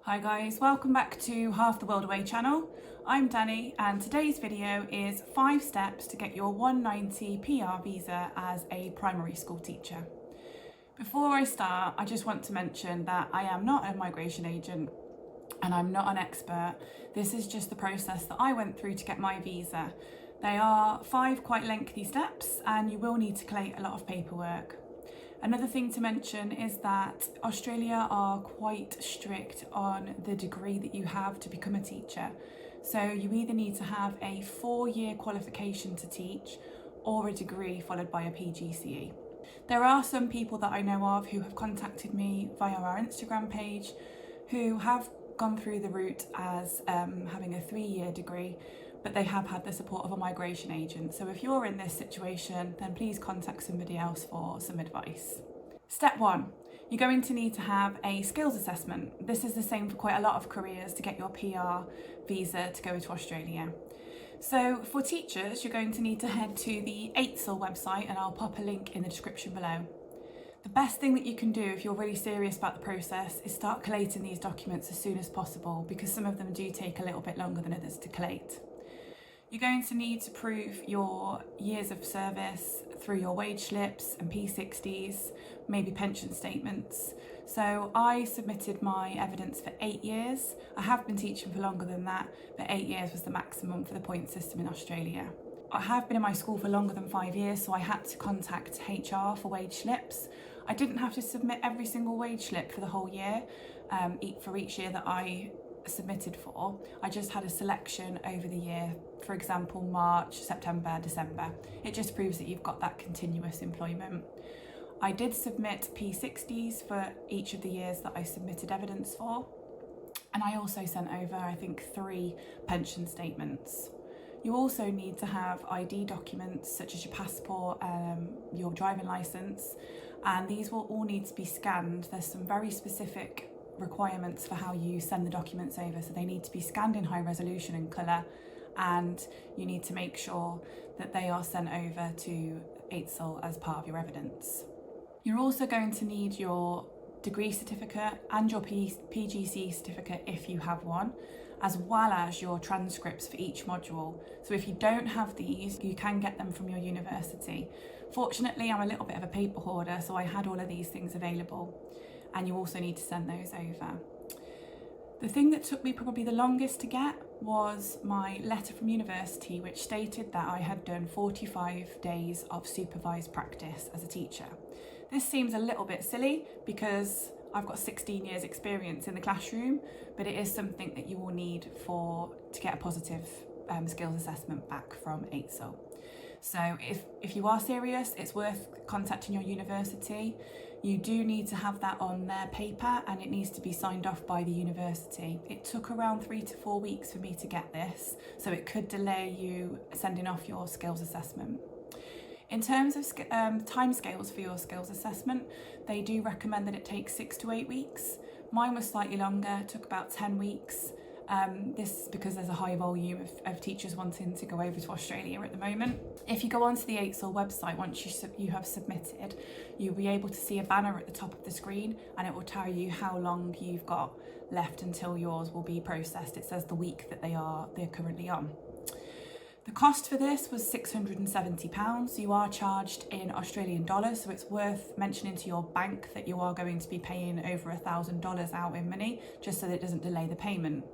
Hi guys, welcome back to Half the World Away channel. I'm Danny and today's video is 5 steps to get your 190 PR visa as a primary school teacher. Before I start, I just want to mention that I am not a migration agent and I'm not an expert. This is just the process that I went through to get my visa. They are 5 quite lengthy steps and you will need to collate a lot of paperwork. Another thing to mention is that Australia are quite strict on the degree that you have to become a teacher. So you either need to have a 4-year qualification to teach or a degree followed by a PGCE. There are some people that I know of who have contacted me via our Instagram page who have gone through the route as having a 3-year degree, but they have had the support of a migration agent. So if you're in this situation, then please contact somebody else for some advice. Step 1, you're going to need to have a skills assessment. This is the same for quite a lot of careers to get your PR visa to go to Australia. So for teachers, you're going to need to head to the AITSL website and I'll pop a link in the description below. The best thing that you can do if you're really serious about the process is start collating these documents as soon as possible, because some of them do take a little bit longer than others to collate. You're going to need to prove your years of service through your wage slips and P60s, maybe pension statements. So I submitted my evidence for 8 years. I have been teaching for longer than that, but 8 years was the maximum for the point system in Australia. I have been in my school for longer than 5 years, so I had to contact HR for wage slips. I didn't have to submit every single wage slip for the whole year, for each year that I submitted for. I just had a selection over the year, for example March, September, December. It just proves that you've got that continuous employment. I did submit P60s for each of the years that I submitted evidence for, and I also sent over I think 3 pension statements. You also need to have ID documents such as your passport, your driving licence, and these will all need to be scanned. There's some very specific requirements for how you send the documents over, so they need to be scanned in high resolution and colour, and you need to make sure that they are sent over to AITSL as part of your evidence. You're also going to need your degree certificate and your PGC certificate if you have one, as well as your transcripts for each module. So if you don't have these, you can get them from your university. Fortunately, I'm a little bit of a paper hoarder, so I had all of these things available, and you also need to send those over. The thing that took me probably the longest to get was my letter from university, which stated that I had done 45 days of supervised practice as a teacher. This seems a little bit silly because I've got 16 years experience in the classroom, but it is something that you will need to get a positive skills assessment back from AITSL. So if you are serious, it's worth contacting your university. You do need to have that on their paper and it needs to be signed off by the university. It took around 3 to 4 weeks for me to get this, so it could delay you sending off your skills assessment. In terms of timescales for your skills assessment, they do recommend that it takes 6 to 8 weeks. Mine was slightly longer, it took about 10 weeks. This is because there's a high volume of teachers wanting to go over to Australia at the moment. If you go onto the AITSL website, once you have submitted, you'll be able to see a banner at the top of the screen and it will tell you how long you've got left until yours will be processed. It says the week that they're currently on. The cost for this was £670. You are charged in Australian dollars, so it's worth mentioning to your bank that you are going to be paying over $1,000 out in money, just so that it doesn't delay the payment.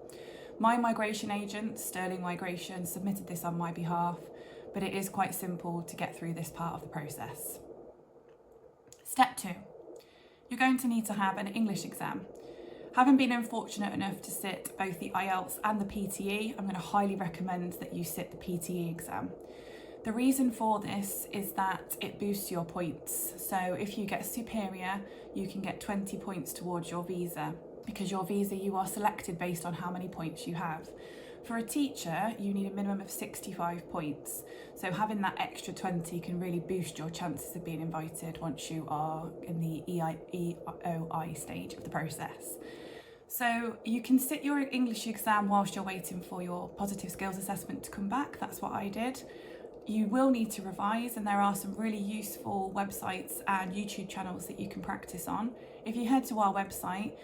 My migration agent, Sterling Migration, submitted this on my behalf, but it is quite simple to get through this part of the process. Step 2, you're going to need to have an English exam. Having been unfortunate enough to sit both the IELTS and the PTE, I'm going to highly recommend that you sit the PTE exam. The reason for this is that it boosts your points. So if you get superior, you can get 20 points towards your visa, because your visa, you are selected based on how many points you have. For a teacher, you need a minimum of 65 points. So having that extra 20 can really boost your chances of being invited once you are in the EOI stage of the process. So you can sit your English exam whilst you're waiting for your positive skills assessment to come back. That's what I did. You will need to revise, and there are some really useful websites and YouTube channels that you can practice on. If you head to our website,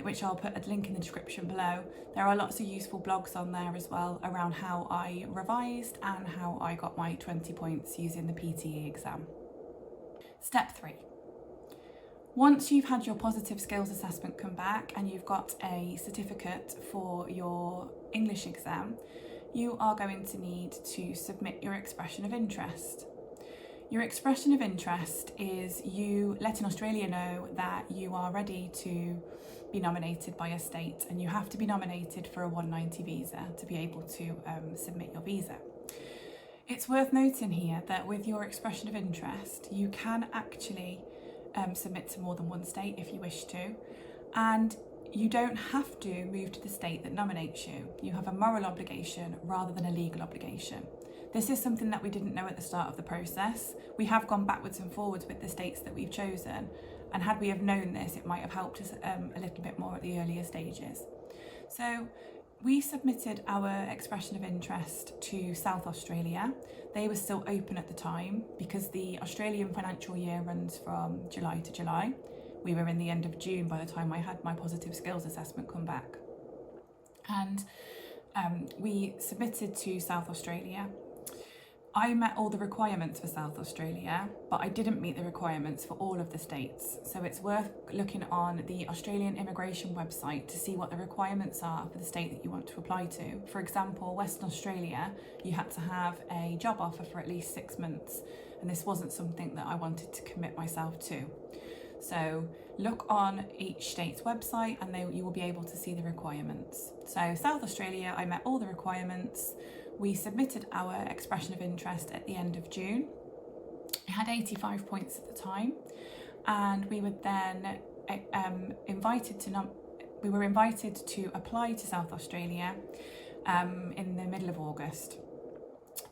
which I'll put a link in the description below. There are lots of useful blogs on there as well around how I revised and how I got my 20 points using the PTE exam. Step 3. Once you've had your positive skills assessment come back and you've got a certificate for your English exam, you are going to need to submit your expression of interest. Your expression of interest is you letting Australia know that you are ready to be nominated by a state, and you have to be nominated for a 190 visa to be able to submit your visa. It's worth noting here that with your expression of interest, you can actually submit to more than one state if you wish to, and you don't have to move to the state that nominates you. You have a moral obligation rather than a legal obligation. This is something that we didn't know at the start of the process. We have gone backwards and forwards with the states that we've chosen, and had we have known this, it might have helped us a little bit more at the earlier stages. So we submitted our expression of interest to South Australia. They were still open at the time because the Australian financial year runs from July to July. We were in the end of June by the time I had my positive skills assessment come back. And we submitted to South Australia. I met all the requirements for South Australia, but I didn't meet the requirements for all of the states. So it's worth looking on the Australian immigration website to see what the requirements are for the state that you want to apply to. For example, Western Australia, you had to have a job offer for at least 6 months, and this wasn't something that I wanted to commit myself to. So look on each state's website and you will be able to see the requirements. So South Australia, I met all the requirements. We submitted our expression of interest at the end of June. I had 85 points at the time, and we were then invited to apply to South Australia in the middle of August.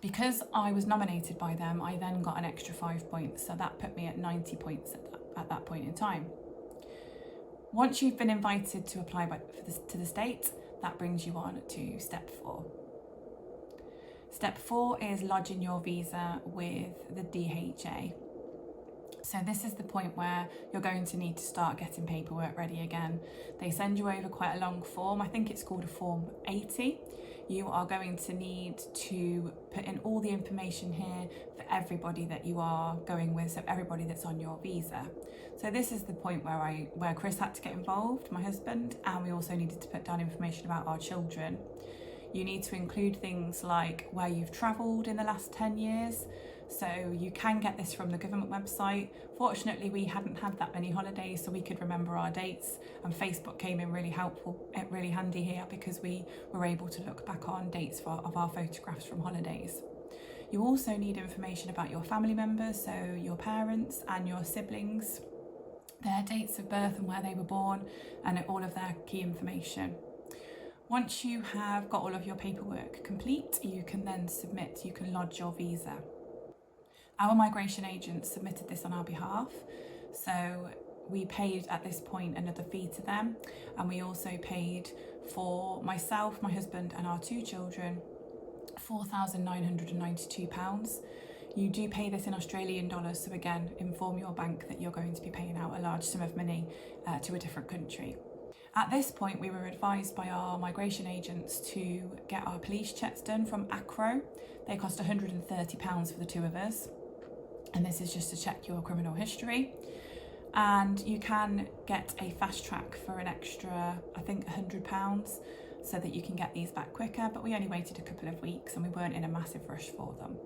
Because I was nominated by them, I then got an extra 5 points, so that put me at 90 points at that point in time. Once you've been invited to apply to the state, that brings you on to step 4. Step 4 is lodging your visa with the DHA. So this is the point where you're going to need to start getting paperwork ready again. They send you over quite a long form. I think it's called a Form 80. You are going to need to put in all the information here for everybody that you are going with, so everybody that's on your visa. So this is the point where Chris had to get involved, my husband, and we also needed to put down information about our children. You need to include things like where you've travelled in the last 10 years. So you can get this from the government website. Fortunately, we hadn't had that many holidays, so we could remember our dates, and Facebook came in really handy here because we were able to look back on dates of our photographs from holidays. You also need information about your family members, so your parents and your siblings, their dates of birth and where they were born, and all of their key information. Once you have got all of your paperwork complete, you can then lodge your visa. Our migration agent submitted this on our behalf, so we paid at this point another fee to them, and we also paid for myself, my husband and our 2 children £4,992. You do pay this in Australian dollars, so again, inform your bank that you're going to be paying out a large sum of money to a different country. At this point, we were advised by our migration agents to get our police checks done from ACRO. They cost £130 for the 2 of us. And this is just to check your criminal history. And you can get a fast track for an extra, I think, £100 so that you can get these back quicker. But we only waited a couple of weeks and we weren't in a massive rush for them.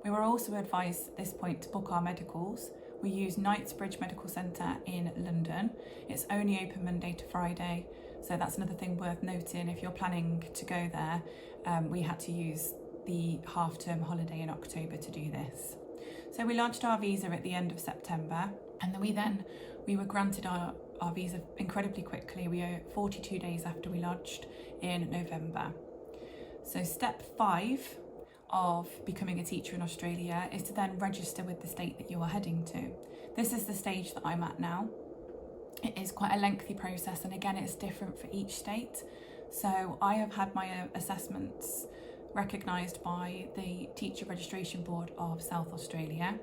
We were also advised at this point to book our medicals. We use Knightsbridge Medical Centre in London. It's only open Monday to Friday, so that's another thing worth noting. If you're planning to go there, we had to use the half-term holiday in October to do this. So we launched our visa at the end of September, and then we were granted our visa incredibly quickly. We were 42 days after we lodged in November. So step 5 of becoming a teacher in Australia is to then register with the state that you are heading to. This is the stage that I'm at now. It is quite a lengthy process, and again, it's different for each state. So I have had my assessments recognised by the Teacher Registration Board of South Australia,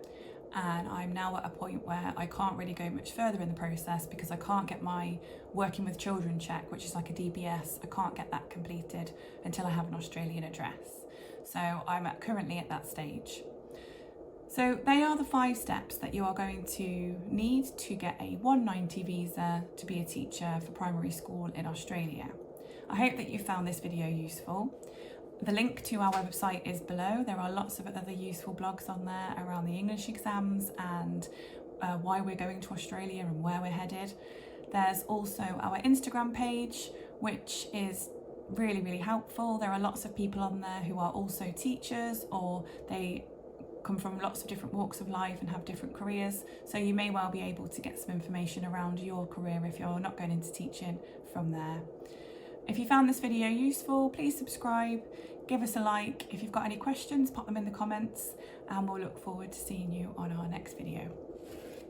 and I'm now at a point where I can't really go much further in the process because I can't get my working with children check, which is like a DBS. I can't get that completed until I have an Australian address. So I'm currently at that stage. So they are the 5 steps that you are going to need to get a 190 visa to be a teacher for primary school in Australia. I hope that you found this video useful. The link to our website is below. There are lots of other useful blogs on there around the English exams and why we're going to Australia and where we're headed. There's also our Instagram page, which is really helpful. There are lots of people on there who are also teachers, or they come from lots of different walks of life and have different careers, so you may well be able to get some information around your career if you're not going into teaching from there. If you found this video useful, please subscribe, give us a like. If you've got any questions, pop them in the comments, and we'll look forward to seeing you on our next video.